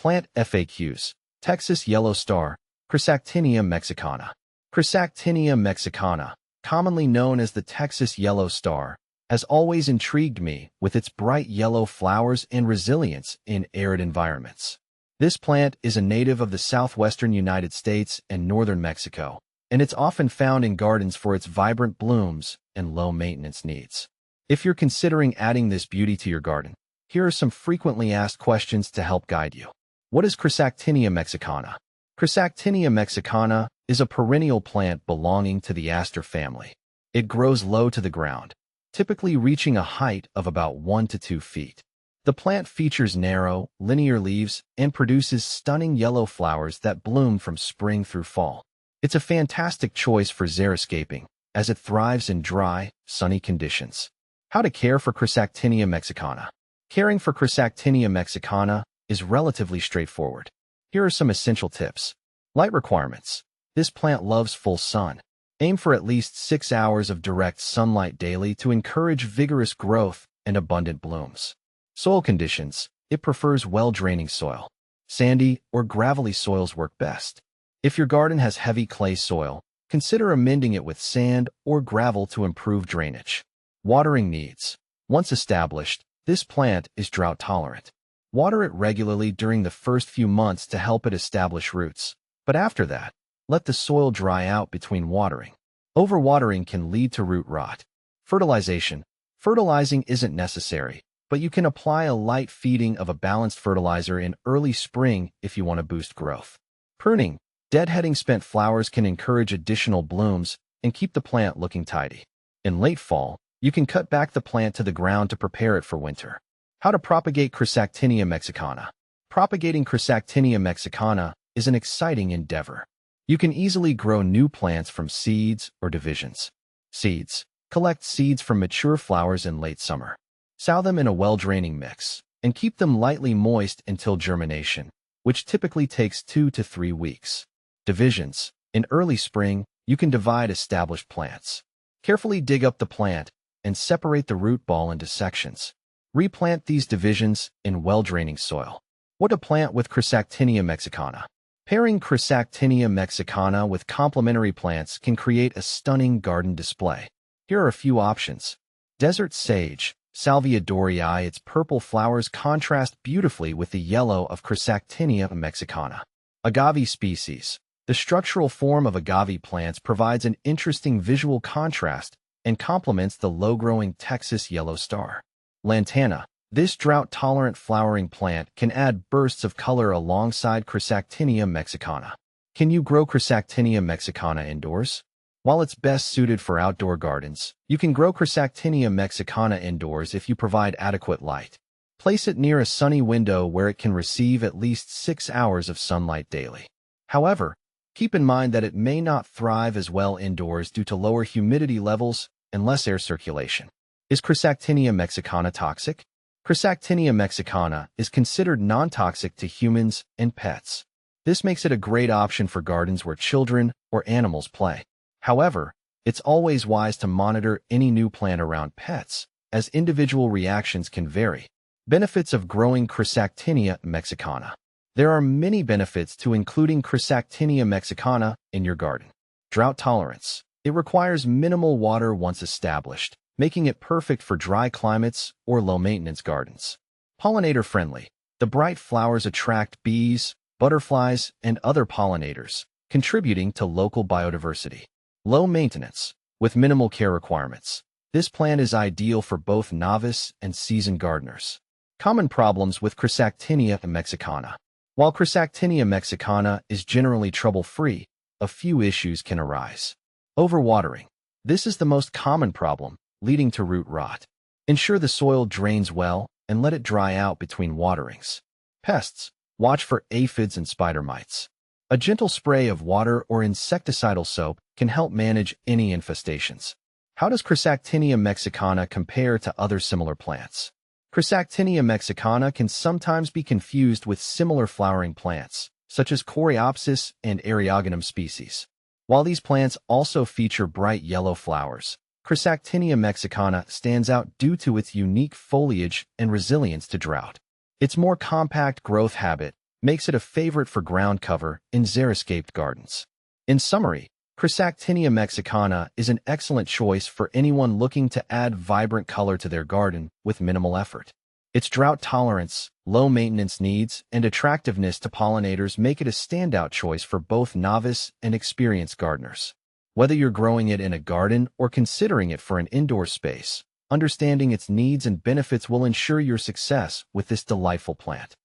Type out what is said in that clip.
Plant FAQs. Texas Yellow Star, Chrysactinia mexicana. Chrysactinia mexicana, commonly known as the Texas Yellow Star, has always intrigued me with its bright yellow flowers and resilience in arid environments. This plant is a native of the southwestern United States and northern Mexico, and it's often found in gardens for its vibrant blooms and low maintenance needs. If you're considering adding this beauty to your garden, here are some frequently asked questions to help guide you. What is Chrysactinia mexicana? Chrysactinia mexicana is a perennial plant belonging to the aster family. It grows low to the ground, typically reaching a height of about 1 to 2 feet. The plant features narrow, linear leaves and produces stunning yellow flowers that bloom from spring through fall. It's a fantastic choice for xeriscaping, as it thrives in dry, sunny conditions. How to care for Chrysactinia mexicana? Caring for Chrysactinia mexicana is relatively straightforward. Here are some essential tips. Light requirements. This plant loves full sun. Aim for at least 6 hours of direct sunlight daily to encourage vigorous growth and abundant blooms. Soil conditions. It prefers well-draining soil. Sandy or gravelly soils work best. If your garden has heavy clay soil, consider amending it with sand or gravel to improve drainage. Watering needs. Once established, this plant is drought tolerant. Water it regularly during the first few months to help it establish roots, but after that, let the soil dry out between watering. Overwatering can lead to root rot. Fertilization. Fertilizing isn't necessary, but you can apply a light feeding of a balanced fertilizer in early spring if you want to boost growth. Pruning. Deadheading spent flowers can encourage additional blooms and keep the plant looking tidy. In late fall, you can cut back the plant to the ground to prepare it for winter. How to propagate Chrysactinia mexicana? Propagating Chrysactinia mexicana is an exciting endeavor. You can easily grow new plants from seeds or divisions. Seeds. Collect seeds from mature flowers in late summer. Sow them in a well-draining mix, and keep them lightly moist until germination, which typically takes 2 to 3 weeks. Divisions. In early spring, you can divide established plants. Carefully dig up the plant and separate the root ball into sections. Replant these divisions in well-draining soil. What to plant with Chrysactinia mexicana? Pairing Chrysactinia mexicana with complementary plants can create a stunning garden display. Here are a few options. Desert sage, Salvia dorii. Its purple flowers contrast beautifully with the yellow of Chrysactinia mexicana. Agave species. The structural form of agave plants provides an interesting visual contrast and complements the low-growing Texas Yellow Star. Lantana. This drought-tolerant flowering plant can add bursts of color alongside Chrysactinia mexicana. Can you grow Chrysactinia mexicana indoors? While it's best suited for outdoor gardens, you can grow Chrysactinia mexicana indoors if you provide adequate light. Place it near a sunny window where it can receive at least 6 hours of sunlight daily. However, keep in mind that it may not thrive as well indoors due to lower humidity levels and less air circulation. Is Chrysactinia mexicana toxic? Chrysactinia mexicana is considered non-toxic to humans and pets. This makes it a great option for gardens where children or animals play. However, it's always wise to monitor any new plant around pets, as individual reactions can vary. Benefits of growing Chrysactinia mexicana. There are many benefits to including Chrysactinia mexicana in your garden. Drought tolerance. It requires minimal water once established, making it perfect for dry climates or low-maintenance gardens. Pollinator-friendly. The bright flowers attract bees, butterflies, and other pollinators, contributing to local biodiversity. Low maintenance. With minimal care requirements. This plant is ideal for both novice and seasoned gardeners. Common problems with Chrysactinia mexicana. While Chrysactinia mexicana is generally trouble-free, a few issues can arise. Overwatering. This is the most common problem, leading to root rot. Ensure the soil drains well and let it dry out between waterings. Pests. Watch for aphids and spider mites. A gentle spray of water or insecticidal soap can help manage any infestations. How does Chrysactinia mexicana compare to other similar plants? Chrysactinia mexicana can sometimes be confused with similar flowering plants, such as Coreopsis and Eriogonum species. While these plants also feature bright yellow flowers, Chrysactinia mexicana stands out due to its unique foliage and resilience to drought. Its more compact growth habit makes it a favorite for ground cover in xeriscaped gardens. In summary, Chrysactinia mexicana is an excellent choice for anyone looking to add vibrant color to their garden with minimal effort. Its drought tolerance, low maintenance needs, and attractiveness to pollinators make it a standout choice for both novice and experienced gardeners. Whether you're growing it in a garden or considering it for an indoor space, understanding its needs and benefits will ensure your success with this delightful plant.